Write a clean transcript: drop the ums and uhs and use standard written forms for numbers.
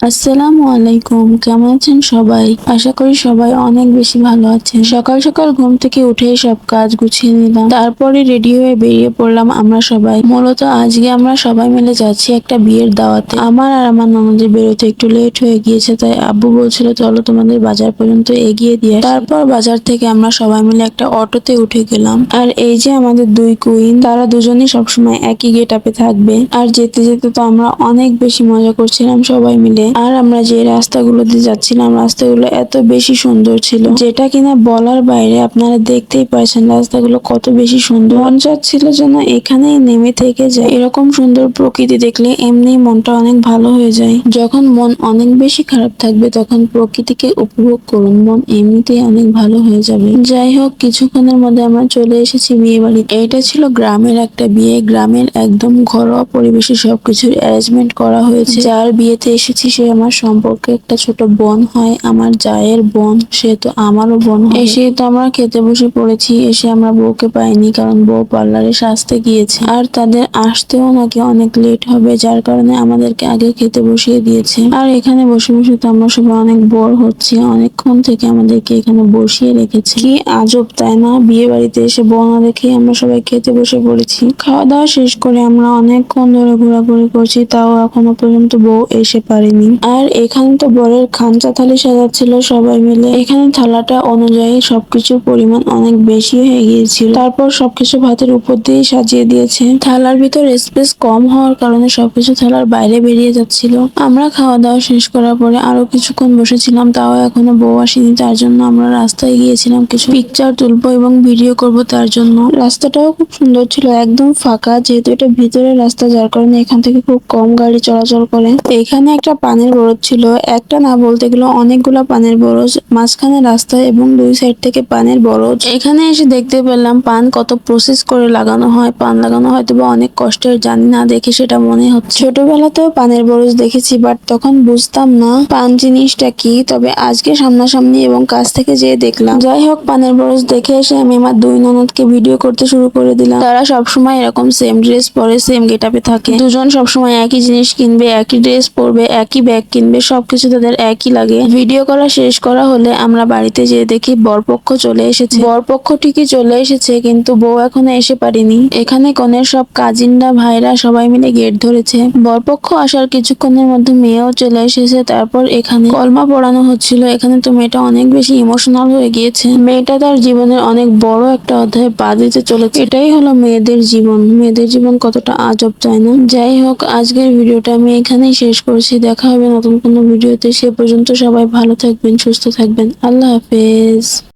আসসালামু আলাইকুম, কেমন আছেন সবাই? আশা করি সবাই অনেক বেশি ভালো আছেন। সকাল সকাল ঘুম থেকে উঠে সব কাজ গুছিয়ে নিলাম, তারপরে রেডি হয়ে বেরিয়ে পড়লাম আমরা সবাই। মূলত আজকে আমরা সবাই মিলে যাচ্ছি একটা বিয়ের দাওয়াতে। আমার আর আমার ননদের বেরোতে একটু লেট হয়ে গিয়েছে, তাই আব্বু বলছিল চলো তোমাদের বাজার পর্যন্ত এগিয়ে দিয়ে আসি। তারপর বাজার থেকে আমরা সবাই মিলে একটা অটোতে উঠে গেলাম। আর এই যে আমাদের দুই কুইন, তারা দুজনেই সবসময় একই গেট আপে থাকবে। আর যেতে যেতে তো আমরা অনেক বেশি মজা করছিলাম সবাই মিলে। আর আমরা যে রাস্তাগুলো দিয়ে যাচ্ছিলাম, রাস্তাগুলো এত বেশি সুন্দর ছিল যেটা কিনা বলার বাইরে। আপনারা দেখতেই পাচ্ছেন রাস্তাগুলো কত বেশি সুন্দর। মন চাচ্ছিল যেন এখানেই নেমে থেকে যায়। এরকম সুন্দর প্রকৃতি দেখলে এমনি মনটা অনেক ভালো হয়ে যায়। যখন মন অনেক বেশি খারাপ থাকবে তখন প্রকৃতিকে উপভোগ করুন, মন এমনিতেই অনেক ভালো হয়ে যাবে। যাই হোক, কিছুক্ষণের মধ্যে আমরা চলে এসেছি বিয়ে বাড়ি। এইটা ছিল গ্রামের একটা বিয়ে, গ্রামের একদম ঘরোয়া পরিবেশে সবকিছুর অ্যারেঞ্জমেন্ট করা হয়েছে। যার বিয়েতে এসেছি সে আমার সম্পর্কে একটা ছোট বোন হয়, আমার জায়ের বোন, সে তো আমারও বোন হয়। এসে তো আমরা খেতে বসে পড়েছি। এসে আমরা বউকে পাইনি, কারণ বউ পার্লারে সাজতে গিয়েছে। আর তাদের আসতেও নাকি অনেক লেট হবে, যার কারণে আমাদেরকে আগে খেতে বসিয়ে দিয়েছে। আর এখানে বসে বসে তো আমরা সবাই অনেক বোর হচ্ছি, অনেকক্ষণ থেকে আমাদেরকে এখানে বসিয়ে রেখেছে। কি আজব তাই না, বিয়ে বাড়িতে এসে বউ না দেখে আমরা সবাই খেতে বসে পড়েছি। খাওয়া দাওয়া শেষ করে আমরা অনেকক্ষণ ধরে ঘোরাঘুরি করছি, তাও এখনো পর্যন্ত বউ এসে পারেনি। আর এখানে তো বরের খাঞ্চা থালি সাজাচ্ছিল সবাই মিলে। এখানে থালাটা অনুযায়ী সবকিছুর পরিমাণ অনেক বেশি হয়ে গিয়েছিল। তারপর সবকিছু ভাতের উপর দিয়ে সাজিয়ে দিয়েছে। থালার ভিতর স্পেস কম হওয়ার কারণে সবকিছু থালার বাইরে বেরিয়ে যাচ্ছিল। আমরা খাওয়া দাওয়া শেষ করার পরে আরো কিছুক্ষণ বসেছিলাম, তাও এখনো বউ আসেনি। তার জন্য আমরা রাস্তায় গিয়েছিলাম কিছু পিকচার তুলবো এবং ভিডিও করব তার জন্য। রাস্তাটাও খুব সুন্দর ছিল, একদম ফাঁকা, যেহেতু এটা ভিতরের রাস্তা যার কারণে এখান থেকে খুব কম গাড়ি চলাচল করে। এখানে একটা পানের বরজ ছিল, একটা না বলতে গেলে অনেকগুলা পানের বরজ, মাঝখানে রাস্তা এবং দুই সাইড থেকে পানের বরজ। এখানে এসে দেখতে পেলাম পান কত প্রসেস করে লাগানো হয়। পান লাগানো হয়তো বা অনেক কষ্টের, জানি না দেখে সেটা মনে হচ্ছে। ছোটবেলাতেও পানের বরজ দেখেছি, বাট তখন বুঝতাম না পান জিনিসটা কি, তবে আজকে সামনাসামনি এবং কাছ থেকে যেয়ে দেখলাম। যাই হোক, পানের বরজ দেখে এসে আমি আমার দুই ননদকে ভিডিও করতে শুরু করে দিলাম। তারা সবসময় এরকম সেম ড্রেস পরে, সেম গেটআপে থাকে। দুজন সবসময় একই জিনিস কিনবে, একই ড্রেস পরবে, একই ব্যাগ কিনবে, সবকিছু তাদের একই লাগে। ভিডিও করা শেষ করা হলে আমরা বাড়িতে যেয়ে দেখি বরপক্ষ চলে এসেছে। বরপক্ষ ঠিকই চলে এসেছে, কিন্তু বউ এখনো এসে পারেনি। এখানে কনের সব কাজিনরা, ভাইরা সবাই মিলে গেট ধরেছে। বরপক্ষ আসার কিছুক্ষণের মধ্যে মেয়েও চলে এসেছে। তারপর এখানে কলমা পড়ানো হচ্ছিল। এখানে তো মেয়েটা অনেক বেশি ইমোশনাল হয়ে গিয়েছে। মেয়েটা তার জীবনের অনেক বড় একটা অধ্যায় পা দিতে চলেছে। এটাই হলো মেয়েদের জীবন। মেয়েদের জীবন কতটা আজব, তাই না? যাই হোক, আজকের ভিডিওটা আমি এখানেই শেষ করছি। দেখা হবে নতুন কোনো ভিডিওতে। সে পর্যন্ত সবাই ভালো থাকবেন, সুস্থ থাকবেন। আল্লাহ হাফেজ।